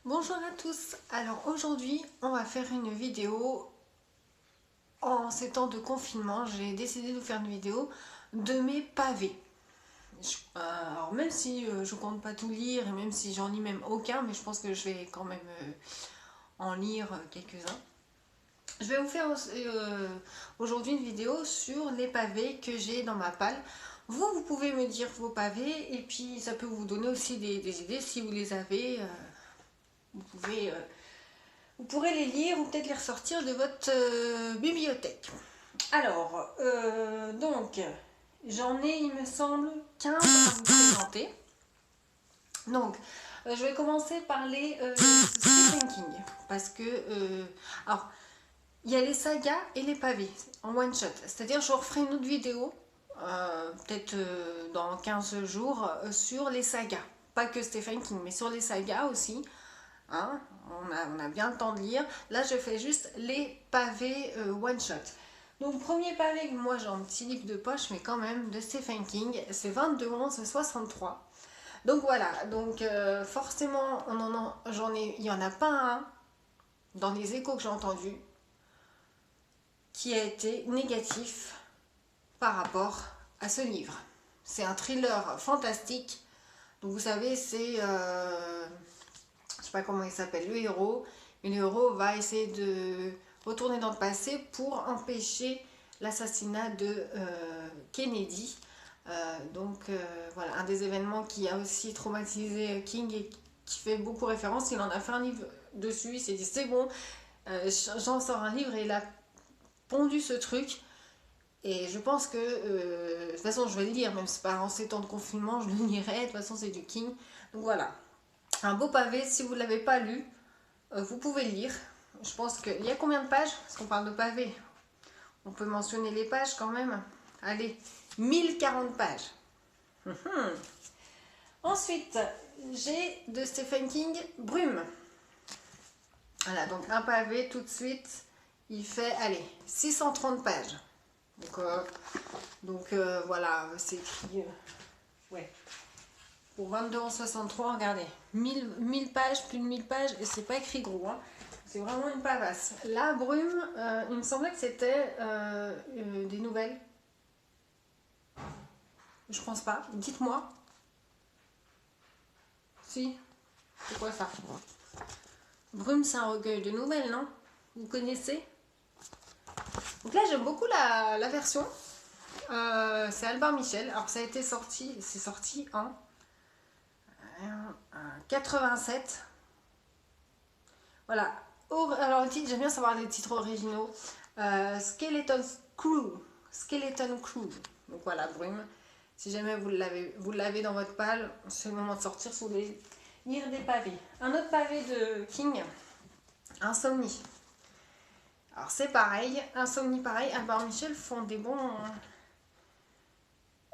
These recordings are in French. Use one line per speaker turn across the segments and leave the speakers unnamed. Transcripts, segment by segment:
Bonjour à tous, alors aujourd'hui on va faire une vidéo en ces temps de confinement. J'ai décidé de faire une vidéo de mes pavés. Alors même si je compte pas tout lire et même si j'en lis même aucun, mais je pense que je vais quand même en lire quelques-uns. Je vais vous faire aujourd'hui une vidéo sur les pavés que j'ai dans ma palle. Vous pouvez me dire vos pavés et puis ça peut vous donner aussi des idées si vous les avez. Vous pourrez les lire ou peut-être les ressortir de votre bibliothèque. Alors, donc, j'en ai, il me semble, 15 à vous présenter. Donc, je vais commencer par les Stephen King. Parce que, alors, il y a les sagas et les pavés en one shot. C'est-à-dire, je referai une autre vidéo, peut-être dans 15 jours, sur les sagas. Pas que Stephen King, mais sur les sagas aussi. Hein, on a bien le temps de lire. Là, je fais juste les pavés one shot. Donc, premier pavé que moi j'ai un petit livre de poche, mais quand même de Stephen King, c'est 22-11-63. Donc voilà, donc forcément, il n'y en a pas un dans les échos que j'ai entendus qui a été négatif par rapport à ce livre. C'est un thriller fantastique. Donc vous savez, c'est je sais pas comment il s'appelle, le héros, mais le héros va essayer de retourner dans le passé pour empêcher l'assassinat de Kennedy. Voilà, un des événements qui a aussi traumatisé King et qui fait beaucoup référence. Il en a fait un livre dessus, il s'est dit c'est bon, j'en sors un livre et il a pondu ce truc. Et je pense que, de toute façon, je vais le lire, même si pas en ces temps de confinement, je le lirai. De toute façon, c'est du King. Donc voilà, un beau pavé. Si vous ne l'avez pas lu, vous pouvez le lire. Je pense qu'il y a combien de pages? Parce qu'on parle de pavé. On peut mentionner les pages quand même. Allez, 1040 pages. Ensuite, j'ai de Stephen King Brume. Voilà, donc un pavé tout de suite. Il fait, allez, 630 pages. Voilà, c'est écrit. Ouais. Pour 22,63 €, regardez. 1000 pages, plus de 1000 pages, et c'est pas écrit gros. Hein. C'est vraiment une pavasse. La Brume, il me semblait que c'était des nouvelles. Je pense pas. Dites-moi. Si. C'est quoi ça? Brume, c'est un recueil de nouvelles, non? Vous connaissez? Donc là, j'aime beaucoup la version. C'est Albin Michel. Alors, ça a été sorti. C'est sorti en 87. Voilà. Alors, le titre, j'aime bien savoir les titres originaux. Skeleton Crew. Skeleton Crew. Donc voilà, Brume. Si jamais vous l'avez dans votre palle, c'est le moment de sortir si vous voulez lire des pavés. Un autre pavé de King, Insomnie. Alors c'est pareil, Insomnie pareil, Albert Michel font des bons...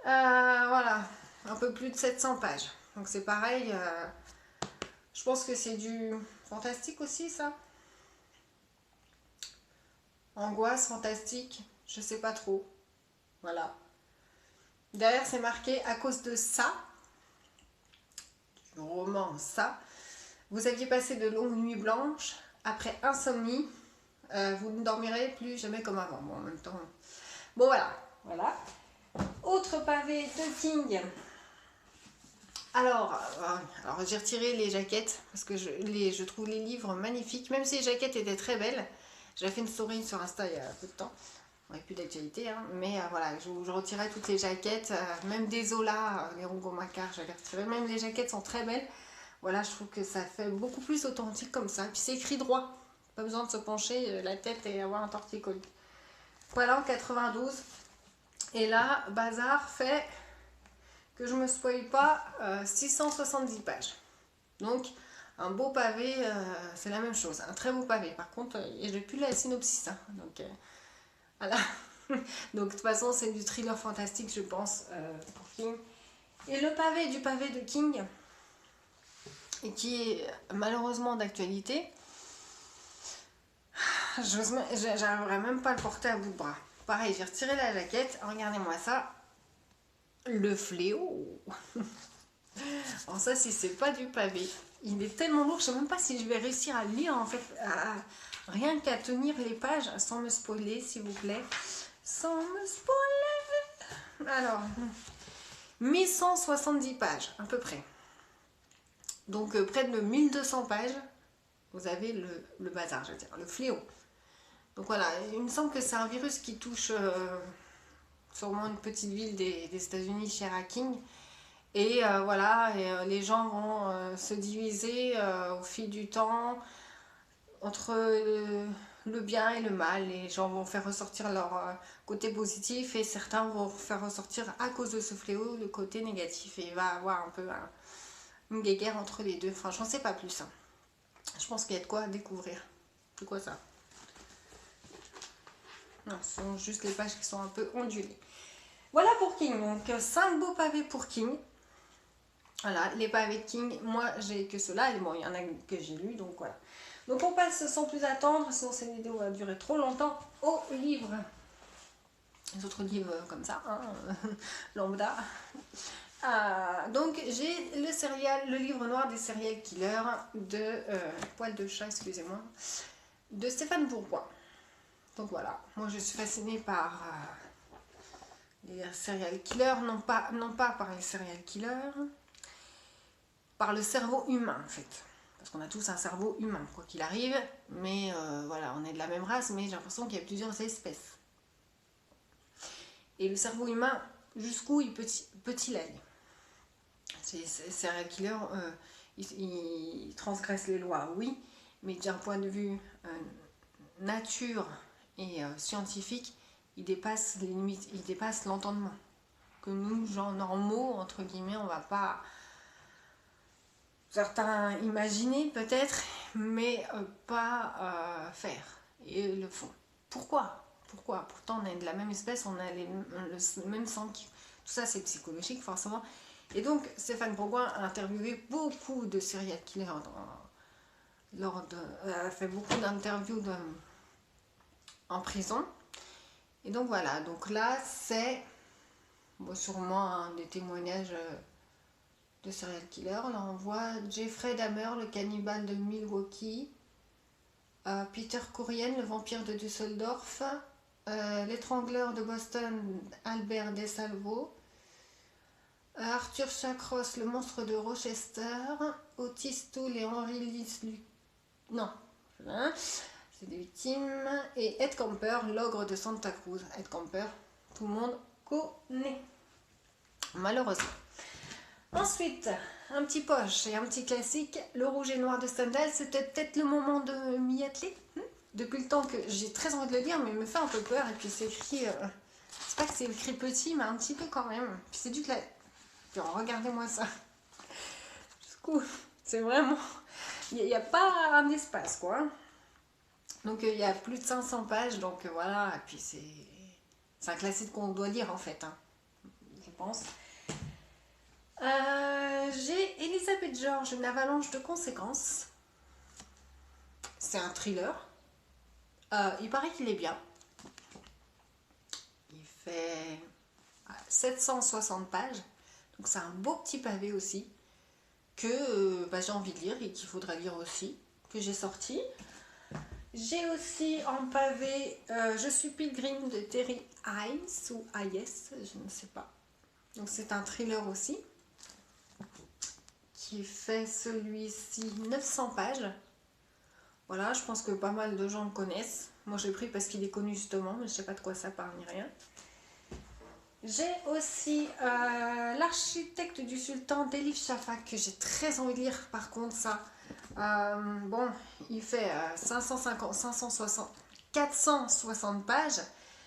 voilà, un peu plus de 700 pages. Donc c'est pareil, je pense que c'est du fantastique aussi ça. Angoisse, fantastique, je sais pas trop. Voilà. Derrière c'est marqué à cause de ça, du roman ça, vous aviez passé de longues nuits blanches, après insomnie, vous ne dormirez plus jamais comme avant. Bon, en même temps. Bon, voilà. Autre pavé de King. Alors j'ai retiré les jaquettes parce que je trouve les livres magnifiques, même si les jaquettes étaient très belles. J'avais fait une story sur Insta il y a peu de temps. On n'avait plus d'actualité, hein, mais voilà, je retirais toutes les jaquettes, même des Zola, les Rougon-Macquart, j'avais retiré. Même les jaquettes sont très belles. Voilà, je trouve que ça fait beaucoup plus authentique comme ça. Puis c'est écrit droit. Pas besoin de se pencher la tête et avoir un torticolis. Voilà, en 92. Et là, Bazar fait, que je me spoil pas, 670 pages. Donc, un beau pavé, c'est la même chose. Un très beau pavé. Par contre, j'ai plus la synopsis. Hein, donc, voilà. Donc, de toute façon, c'est du thriller fantastique, je pense, pour King. Et le pavé du pavé de King, et qui est malheureusement d'actualité, j'arriverai même pas à le porter à bout de bras. Pareil, j'ai retiré la jaquette. Regardez-moi ça. Le fléau. Alors ça, si c'est pas du pavé, il est tellement lourd, je sais même pas si je vais réussir à le lire en fait, rien qu'à tenir les pages, sans me spoiler s'il vous plaît. Sans me spoiler. Alors, 1170 pages à peu près. Donc près de 1200 pages, vous avez le bazar, je veux dire, le fléau. Donc voilà, il me semble que c'est un virus qui touche sûrement une petite ville des États-Unis, Cherokee. Et voilà, et, les gens vont se diviser au fil du temps entre le bien et le mal. Les gens vont faire ressortir leur côté positif et certains vont faire ressortir à cause de ce fléau le côté négatif. Et il va y avoir un peu une guéguerre entre les deux. Enfin, j'en sais pas plus. Hein. Je pense qu'il y a de quoi découvrir. C'est quoi ça? Non, ce sont juste les pages qui sont un peu ondulées. Voilà pour King. Donc, 5 beaux pavés pour King. Voilà, les pavés de King, moi j'ai que ceux-là, et bon, il y en a que j'ai lu, donc voilà. Donc on passe sans plus attendre, sinon cette vidéo va durer trop longtemps, aux livres. Les autres livres comme ça, hein, lambda. Donc j'ai le livre noir des serial killers de Poil de chat, excusez-moi, de Stéphane Bourgoin. Donc voilà, moi je suis fascinée par les serial killers, non pas par les serial killers, par le cerveau humain en fait. Parce qu'on a tous un cerveau humain, quoi qu'il arrive, mais voilà, on est de la même race, mais j'ai l'impression qu'il y a plusieurs espèces. Et le cerveau humain, jusqu'où il peut-il aller? Ces serial killers, ils transgressent les lois, oui, mais d'un point de vue nature et scientifique, ils dépassent les limites, ils dépassent l'entendement. Que nous, gens normaux, entre guillemets, on va pas... Certains imaginer peut-être, mais pas faire. Et le font. Pourquoi? Pourtant, on est de la même espèce, on a le même sang. Tout ça, c'est psychologique, forcément. Et donc, Stéphane Bourgoin a interviewé beaucoup de serial killers. A fait beaucoup d'interviews en prison. Et donc, voilà. Donc là, c'est sûrement des témoignages... de serial killer. Là, on voit Jeffrey Dahmer, le cannibale de Milwaukee, Peter Kurien, le vampire de Düsseldorf, l'étrangleur de Boston, Albert DeSalvo, Arthur Shawcross, le monstre de Rochester, Otis Toole et Henry Lee... Non, hein, c'est des victimes. Et Ed Kemper, l'ogre de Santa Cruz. Ed Kemper, tout le monde connaît. Malheureusement. Ensuite, un petit poche et un petit classique, le rouge et noir de Stendhal, c'était peut-être le moment de m'y atteler. Depuis le temps que j'ai très envie de le lire, mais il me fait un peu peur. Et puis c'est écrit, c'est pas que c'est écrit petit, mais un petit peu quand même. Puis c'est du classique. Regardez-moi ça. Jusqu'où c'est vraiment... Il n'y a pas un espace, quoi. Donc il y a plus de 500 pages, donc voilà. Et puis c'est un classique qu'on doit lire en fait, hein, je pense. J'ai Elisabeth George, une avalanche de conséquences. C'est un thriller. Il paraît qu'il est bien. Il fait 760 pages. Donc c'est un beau petit pavé aussi. Que j'ai envie de lire et qu'il faudra lire aussi. Que j'ai sorti. J'ai aussi en pavé Je suis Pilgrim de Terry Hayes ou Hayes, je ne sais pas. Donc c'est un thriller aussi. Qui fait celui-ci 900 pages. Voilà, je pense que pas mal de gens le connaissent. Moi j'ai pris parce qu'il est connu justement, mais je sais pas de quoi ça parle ni rien. J'ai aussi L'architecte du sultan d'Elif Shafak, que j'ai très envie de lire par contre ça. Bon, il fait 460 pages.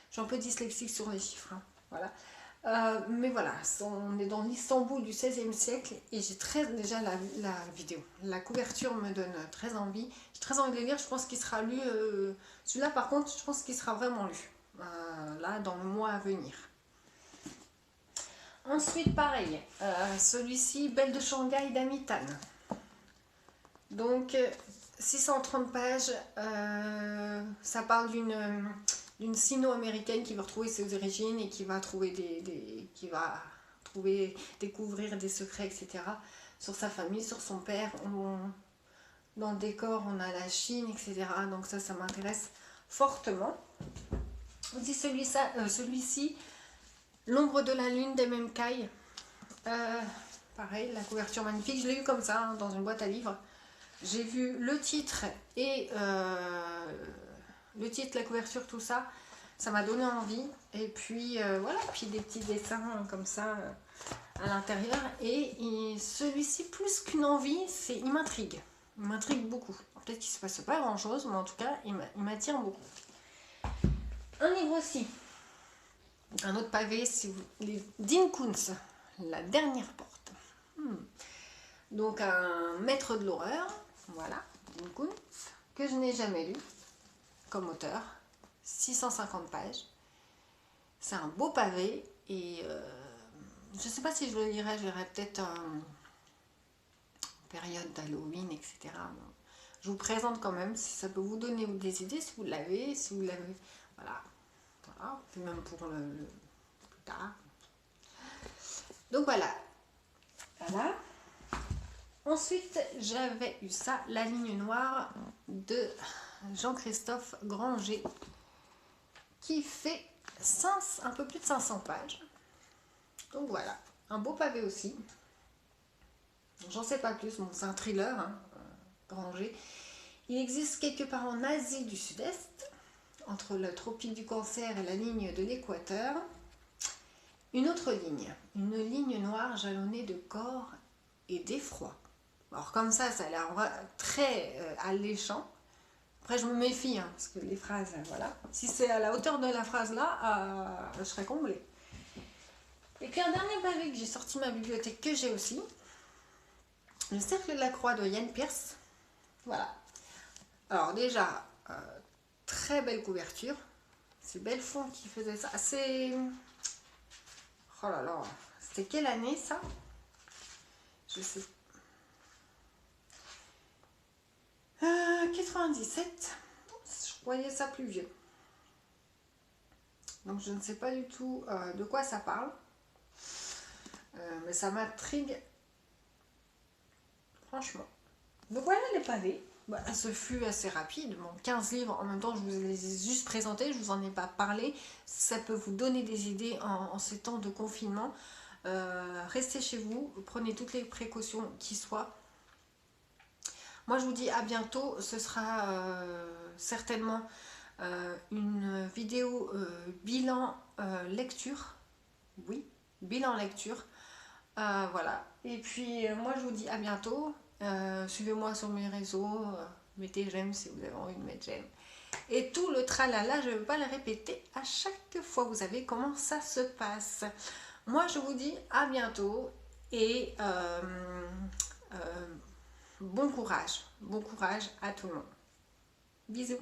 Je suis un peu dyslexique sur les chiffres, hein. Voilà. Mais voilà, on est dans l'Istanbul du XVIe siècle et j'ai déjà la vidéo. La couverture me donne très envie. J'ai très envie de le lire, je pense qu'il sera lu. Celui-là par contre, je pense qu'il sera vraiment lu. Là, dans le mois à venir. Ensuite, pareil, celui-ci, Belle de Shanghai d'Amitan. Donc, 630 pages, ça parle d'une sino-américaine qui va retrouver ses origines et qui va trouver découvrir des secrets, etc. Sur sa famille, sur son père. Dans le décor, on a la Chine, etc. Donc ça m'intéresse fortement. Aussi celui-ci, L'ombre de la lune d'Emem pareil, la couverture magnifique. Je l'ai eu comme ça, hein, dans une boîte à livres. J'ai vu le titre et la couverture, tout ça. Ça m'a donné envie. Et puis voilà, puis des petits dessins comme ça à l'intérieur. Et celui-ci, plus qu'une envie, il m'intrigue. Il m'intrigue beaucoup. Peut-être qu'il ne se passe pas grand-chose, mais en tout cas, il m'attire beaucoup. Un livre aussi. Un autre pavé, les Dean Koontz, La dernière porte. Donc un maître de l'horreur, voilà, Dean Koontz, que je n'ai jamais lu comme auteur. 650 pages. C'est un beau pavé et je ne sais pas si je le lirai, je lirai peut-être en période d'Halloween, etc. Je vous présente quand même si ça peut vous donner des idées, si vous l'avez, voilà. Voilà, puis même pour le plus tard. Donc voilà. Voilà. Ensuite, j'avais eu ça, La ligne noire de Jean-Christophe Granger, qui fait un peu plus de 500 pages. Donc voilà, un beau pavé aussi. J'en sais pas plus, bon, c'est un thriller, hein, Granger. Il existe quelque part en Asie du Sud-Est, entre le tropique du Cancer et la ligne de l'équateur, une autre ligne, une ligne noire jalonnée de corps et d'effroi. Alors comme ça a l'air très alléchant. Après je me méfie, hein, parce que les phrases, voilà. Si c'est à la hauteur de la phrase là, je serais comblée. Et puis un dernier pavé que j'ai sorti de ma bibliothèque, que j'ai aussi, Le cercle de la croix de Yann Pierce. Voilà. Alors déjà, très belle couverture. C'est Belfond qui faisait ça. C'est... Oh là là, c'était quelle année ça? Je sais. 97. Je croyais ça plus vieux. Donc je ne sais pas du tout de quoi ça parle. Mais ça m'intrigue. Franchement. Donc voilà les pavés. Voilà, ce fut assez rapide. Bon, 15 livres, en même temps je vous les ai juste présentés, je ne vous en ai pas parlé. Ça peut vous donner des idées en ces temps de confinement. Restez chez vous, prenez toutes les précautions qui soient. Moi je vous dis à bientôt, ce sera certainement une vidéo bilan lecture. Oui, bilan lecture. Voilà, et puis moi je vous dis à bientôt. Suivez-moi sur mes réseaux, mettez j'aime si vous avez envie de mettre j'aime. Et tout le tralala, je ne vais pas le répéter à chaque fois, vous savez comment ça se passe. Moi je vous dis à bientôt et bon courage à tout le monde. Bisous.